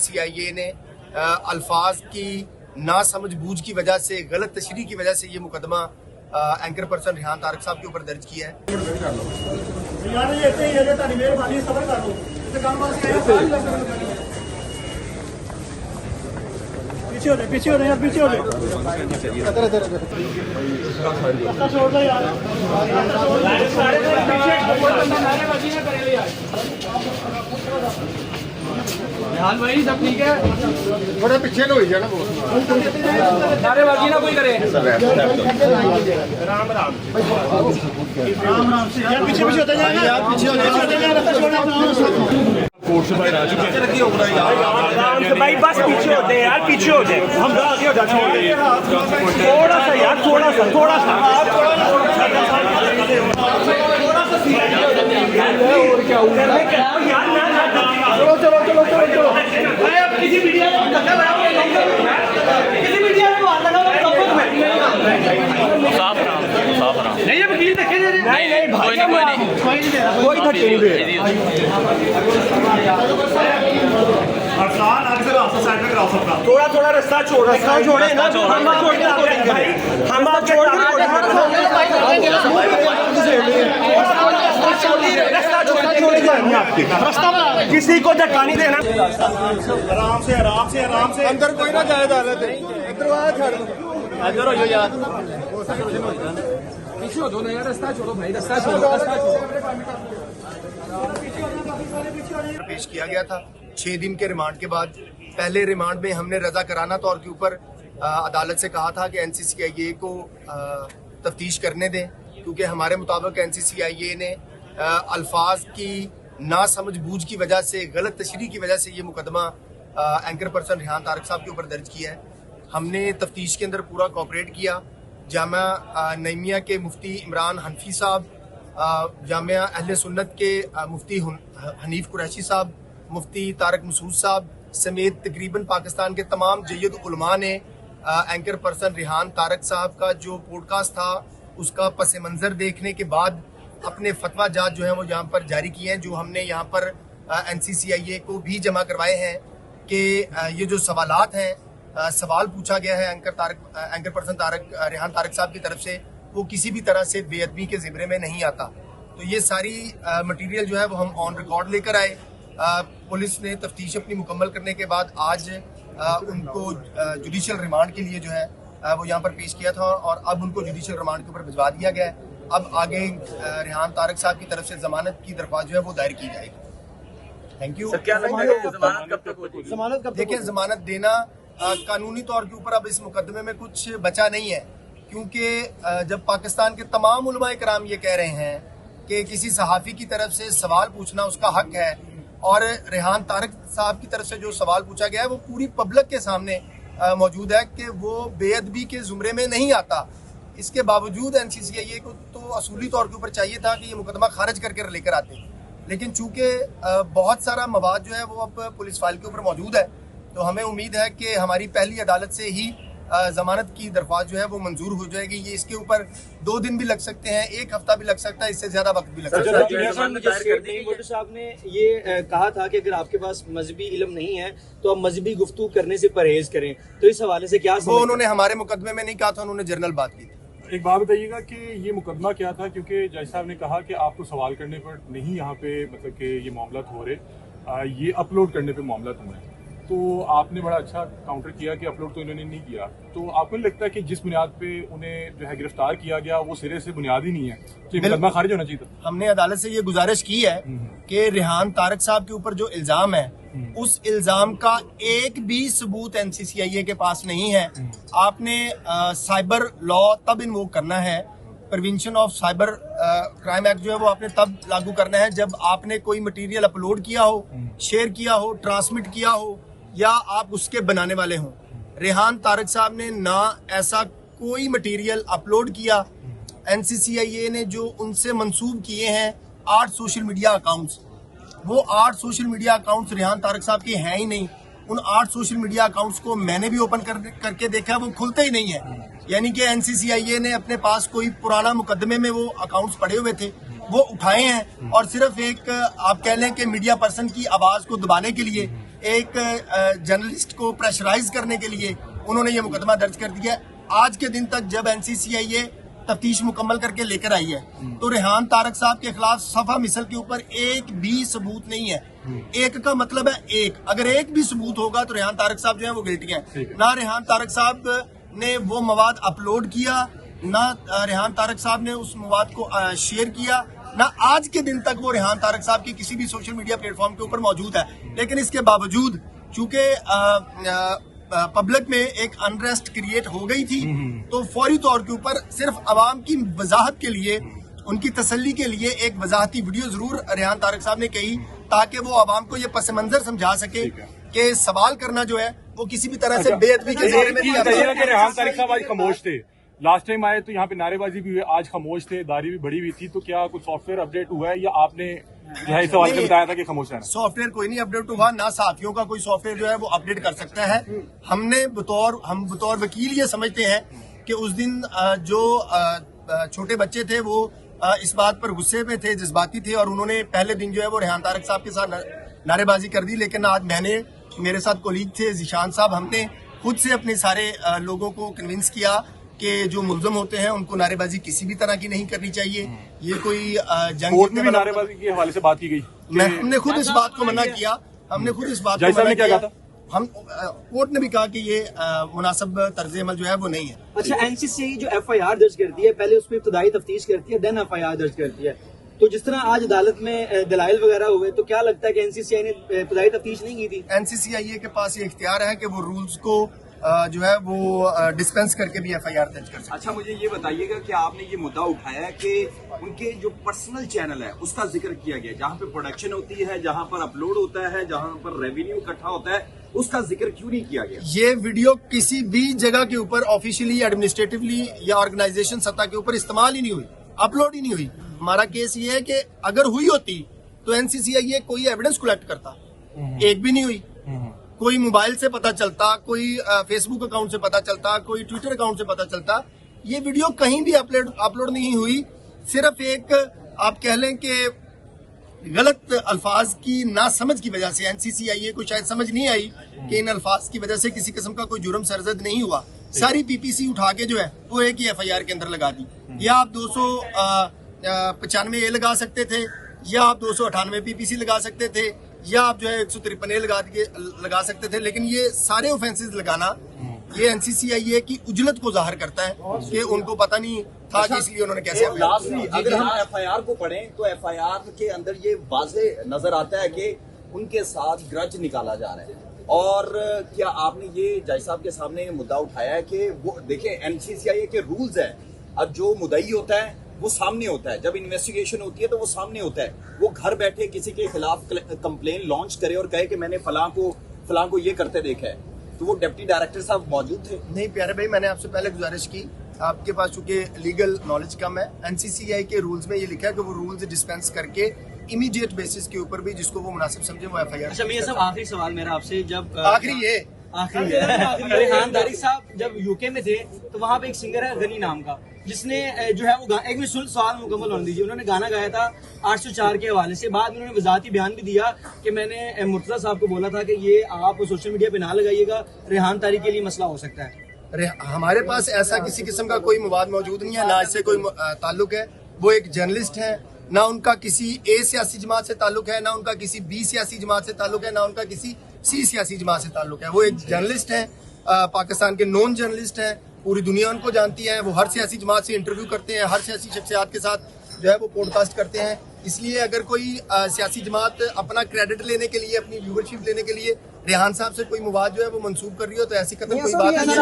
NCCIA ने अल्फाज की ना समझ बूझ की वजह से, गलत तशरीह की वजह से ये मुकदमा एंकर पर्सन रेहान तारक साहब के ऊपर दर्ज किया है। पीछे हो रहे यार, पीछे हो रहे। हाल भाई सब ठीक है, थोड़ा पीछे लो ही ना, नारेबाजी ना कोई करे। राम राम से यार, पीछे पीछे होते जाएंगे यार, पीछे होते जाएंगे। कोर्ट से बाहर आ चुके हैं आराम से भाई, बस पीछे होते हैं यार, पीछे होते हैं हम, आगे हो जाते हैं थोड़ा सा यार, थोड़ा सा और क्या हुआ यार, चलो भाई, अब किसी मीडिया में नहीं, अब वकील देखे नहीं भाई, कोई धक्के नहीं दे। थोड़ा रास्ता छोड़े ना, हम आप छोड़ रास्ता किसी को धक्का नहीं देना। आराम से अंदर कोई ना जाए, इधर हो यार, पीछे हो दो ना यार, रास्ता छोड़ो भाई, रास्ता छोड़ो। पेश किया गया था 6 दिन के रिमांड के बाद। पहले रिमांड में हमने रजा कराना तौर के ऊपर अदालत से कहा था कि NCCIA को तफ्तीश करने दें, क्योंकि हमारे मुताबिक NCCIA ने अल्फाज की ना समझ बूझ की वजह से, गलत तशरीह की वजह से ये मुकदमा एंकर पर्सन रेहान तारक साहब के ऊपर दर्ज किया है। हमने तफ्तीश के अंदर पूरा कोऑपरेट किया। जामिया नईमिया के मुफ्ती इमरान हनफी साहब, जामिया अहले सुन्नत के मुफ्ती हनीफ कुरैशी साहब, मुफ्ती तारक मसूद साहब समेत तकरीबन पाकिस्तान के तमाम जय्यद उलमा ने एंकर पर्सन रेहान तारक साहब का जो पॉडकास्ट था उसका पस मंज़र देखने के बाद अपने फतवा जात जो है वो यहाँ पर जारी किए हैं, जो हमने यहाँ पर NCCIA को भी जमा करवाए हैं कि ये जो सवालात हैं, सवाल पूछा गया है एंकर पर्सन रेहान तारक साहब की तरफ से, वो किसी भी तरह से बेअदबी के ज़िम्मे में नहीं आता। तो ये सारी मटेरियल जो है वो हम ऑन रिकॉर्ड लेकर आए। पुलिस ने तफ्तीश अपनी मुकम्मल करने के बाद आज उनको जुडिशियल रिमांड के लिए जो है वो यहाँ पर पेश किया था, और अब उनको जुडिशियल रिमांड के ऊपर भिजवा दिया गया है। अब आगे रेहान तारक साहब की तरफ से जमानत की दरख्वास्त जो है वो दायर की जाएगी। Thank you. क्या लगता है जमानत कब तक होगी? जमानत कब? देखिए, जमानत देना कानूनी तौर के ऊपर अब इस मुकदमे में कुछ बचा नहीं है, क्योंकि जब पाकिस्तान के तमाम उलमाए कराम ये कह रहे हैं कि किसी सहाफ़ी की तरफ से सवाल पूछना उसका हक है, और रेहान तारक साहब की तरफ से जो सवाल पूछा गया है वो पूरी पब्लिक के सामने मौजूद है कि वो बेअदबी के ज़ुमरे में नहीं आता। इसके बावजूद NCCIA को तो असूली तौर के ऊपर चाहिए था कि ये मुकदमा खारिज करके लेकर आते, लेकिन चूंकि बहुत सारा मवाद जो है वो अब पुलिस फाइल के ऊपर मौजूद है, तो हमें उम्मीद है कि हमारी पहली अदालत से ही जमानत की दरख्वास्त जो है वो मंजूर हो जाएगी। ये इसके ऊपर 2 दिन भी लग सकते हैं, 1 हफ्ता भी लग सकता है, इससे ज्यादा वक्त भी लग सकता है। साहब ने ये कहा था कि अगर आपके पास मजहबी इल्म नहीं है तो आप मजहबी गुफ्तगू करने से परहेज करें, तो इस हवाले से क्या वो उन्होंने हमारे मुकदमे में नहीं कहा था, उन्होंने जनरल बात की थी। एक बात बताइएगा कि ये मुकदमा क्या था, क्योंकि जज साहब ने कहा कि आपको सवाल करने पर नहीं यहाँ पे मतलब कि ये मामला हो रहे, ये अपलोड करने पे मामला हुए हैं। तो आपने बड़ा अच्छा काउंटर किया कि अपलोड तो इन्होंने नहीं किया। तो आपको नहीं लगता है कि जिस बुनियाद पे उन्हें जो है गिरफ्तार किया गया वो सिरे से बुनियाद ही नहीं है, कि मुकदमा खारिज होना चाहिए था? हमने अदालत से ये गुजारिश की है कि रेहान तारक साहब के ऊपर जो इल्जाम है उस इल्जाम का एक भी सबूत NCCIA के पास नहीं है। आपने साइबर लॉ तब इन्वोक करना है, prevention of cyber crime act जो है वो आपने तब लागू करना है जब आपने कोई मटेरियल अपलोड किया हो, शेयर किया हो, ट्रांसमिट किया हो, या आप उसके बनाने वाले हों। रेहान तारक साहब ने ना ऐसा कोई मटेरियल अपलोड किया। NCCIA ने जो उनसे मंसूब किए हैं 8 सोशल मीडिया अकाउंट्स, वो 8 social media accounts Rehan Tarak साहब के हैं ही नहीं। उन 8 सोशल मीडिया अकाउंट्स को मैंने भी ओपन करके देखा, वो खुलते ही नहीं है। यानी कि NCCIA ने अपने पास कोई पुराना मुकदमे में वो अकाउंट्स पड़े हुए थे, वो उठाए हैं, और सिर्फ एक आप कह लें कि मीडिया पर्सन की आवाज को दबाने के लिए एक जर्नलिस्ट को प्रेशराइज करने के लिए उन्होंने ये मुकदमा दर्ज कर दिया है। आज के दिन तक जब एनसीसीआई तफ्तीश मुकम्मल करके लेकर आई है तो रेहान तारक साहब के खिलाफ सफा मिसल के ऊपर एक भी सबूत नहीं है। एक का मतलब है एक, अगर एक भी सबूत होगा तो रेहान तारक साहब जो है वो गिल्टी हैं। ना रेहान तारक साहब ने वो मवाद अपलोड किया, ना रेहान तारक साहब ने उस मवाद को शेयर किया, ना आज के दिन तक वो रेहान तारक साहब की किसी भी सोशल मीडिया प्लेटफॉर्म के ऊपर मौजूद है। लेकिन इसके बावजूद चूंकि पब्लिक में एक अनरेस्ट क्रिएट हो गई थी तो फौरी तौर के ऊपर सिर्फ अवाम की वजाहत के लिए, उनकी तसल्ली के लिए एक वजाहती वीडियो जरूर रेहान तारक साहब ने कही ताकि वो अवाम को ये पस मंजर समझा सके कि सवाल करना जो है वो किसी भी तरह से बेअदबी के ज़रिए में नहीं आता। रेहान तारक साहब आज खामोश थे, लास्ट टाइम आए तो यहाँ पे नारेबाजी भी हुई, आज खामोश थे, दाढ़ी भी बड़ी हुई थी, तो क्या कुछ सॉफ्टवेयर अपडेट हुआ है या आपने जो है इस सवाल से बताया था कि खामोश है? सॉफ्टवेयर कोई नहीं अपडेट हुआ, ना साथियों का कोई सॉफ्टवेयर जो है वो अपडेट कर सकता है। हम बतौर वकील ये समझते हैं कि उस दिन जो छोटे बच्चे थे वो इस बात पर गुस्से में थे, जज्बाती थे और उन्होंने पहले दिन जो है वो रेहान तारक साहब के साथ नारेबाजी कर दी। लेकिन आज मेरे साथ कोलीग थे जीशान साहब, हमने खुद से अपने सारे लोगों को कन्विंस किया कि जो मुल्ज़म होते हैं उनको नारेबाजी किसी भी तरह की नहीं करनी चाहिए। ये कोई जंग कोर्ट में भी नारेबाजी के हवाले से बात की गई, हमने खुद इस बात को मना किया, हमने खुद इस बात को मना किया। हम कोर्ट ने भी कहा कि ये मुनासिब तर्ज अमल जो है वो नहीं है। अच्छा, एनसीसीआई जो एफआईआर दर्ज करती है पहले उसमें इब्तदाई तफ्तीश करती है, देन एफआईआर दर्ज करती है, तो जिस तरह आज अदालत में दलाइल वगैरह हुए तो क्या लगता है कि एनसीसीआई ने इब्तदाई तफ्तीश नहीं की थी? एनसीसीआई के पास ये इख्तियार है कि वो रूल्स को जो है वो डिस्पेंस करके भी एफआईआर दर्ज कर सकते हैं। अच्छा, मुझे ये बताइएगा कि आपने ये मुद्दा उठाया है कि उनके जो पर्सनल चैनल है उसका जिक्र किया गया, जहाँ पे प्रोडक्शन होती है, जहाँ पर अपलोड होता है, जहाँ पर रेवेन्यू इकट्ठा होता है, उसका जिक्र क्यों नहीं किया गया? ये वीडियो किसी भी जगह के ऊपर ऑफिशियली, एडमिनिस्ट्रेटिवली या ऑर्गेनाइजेशन सत्ता के ऊपर इस्तेमाल ही नहीं हुई, अपलोड ही नहीं हुई। हमारा केस ये है कि अगर हुई होती तो एनसीसीआई कोई एविडेंस कलेक्ट करता, एक भी नहीं हुई। कोई मोबाइल से पता चलता, कोई फेसबुक अकाउंट से पता चलता, कोई ट्विटर अकाउंट से पता चलता। ये वीडियो कहीं भी अपलोड नहीं हुई। सिर्फ एक आप कह लें कि गलत अल्फाज की ना समझ की वजह से एनसीसीआई को शायद समझ नहीं आई कि इन अल्फाज की वजह से किसी किस्म का कोई जुर्म सरजद नहीं हुआ। सारी पीपीसी उठा के जो है वो एक ही एफआईआर के अंदर लगा दी। या आप 295 लगा सकते थे, या आप 298 पीपीसी लगा सकते थे, या आप जो है 153 लगा सकते थे। लेकिन ये सारे ऑफेंसेस लगाना ये एनसीसीआई की उजलत को जाहिर करता है कि उनको पता नहीं था कि इसलिए उन्होंने कैसे। लास्टली अगर हम एफआईआर को पढ़ें तो एफआईआर के अंदर ये वाज़े नजर आता है कि उनके साथ ग्रज निकाला जा रहा है। और क्या आपने ये जज साहब के सामने ये मुद्दा उठाया है कि वो देखिए एनसीसीआई के रूल्स है, अब जो मुद्दई होता है वो सामने होता है, जब इन्वेस्टिगेशन होती है तो वो सामने होता है। वो घर बैठे किसी के खिलाफ कंप्लेन लॉन्च करे और कहे कि मैंने फलां को ये करते देखा है, तो वो डिप्टी डायरेक्टर साहब मौजूद थे? नहीं प्यारे भाई, मैंने आपसे पहले गुजारिश की, आपके पास चूंकि लीगल नॉलेज कम है, एनसीसीआई के रूल्स में ये लिखा है कि वो रूल्स डिस्पेंस करके इमीडिएट बेसिस के ऊपर भी जिसको वो मुनासिब समझे वो एफआईआर। अच्छा, मैं सब आखिरी सवाल मेरा आपसे, जब आखिरी रेहान तारक साहब जब यूके में थे तो वहाँ पे एक सिंगर है गनी नाम का, जिसने जो है वो एक मिनट सवाल मुकम्मल होने दीजिए, उन्होंने गाना गाया था 804 के हवाले से। बाद में उन्होंने वजाहती बयान भी दिया कि मैंने मुर्तज़ा साहब को बोला था कि ये आप सोशल मीडिया पे ना लगाइएगा, रेहान तारक के लिए मसला हो सकता है। हमारे पास ऐसा किसी किस्म का कोई मवाद मौजूद नहीं है, ना इससे कोई ताल्लुक है। वो एक जर्नलिस्ट है, ना उनका किसी ए सियासी जमात से ताल्लुक है, ना उनका किसी बी सियासी जमात से ताल्लुक है, ना उनका किसी सी सियासी जमात से ताल्लुक है। वो एक जर्नलिस्ट है, पाकिस्तान के नॉन जर्नलिस्ट हैं, पूरी दुनिया उनको जानती है। वो हर सियासी जमात से इंटरव्यू करते हैं, हर सियासी शख्सियात के साथ जो है वो पॉडकास्ट करते हैं। इसलिए अगर कोई सियासी जमात अपना क्रेडिट लेने के लिए, अपनी व्यूवरशिप लेने के लिए रेहान साहब से कोई मवाद जो है वो मंसूब कर रही हो तो ऐसी कदम कोई बात नहीं है।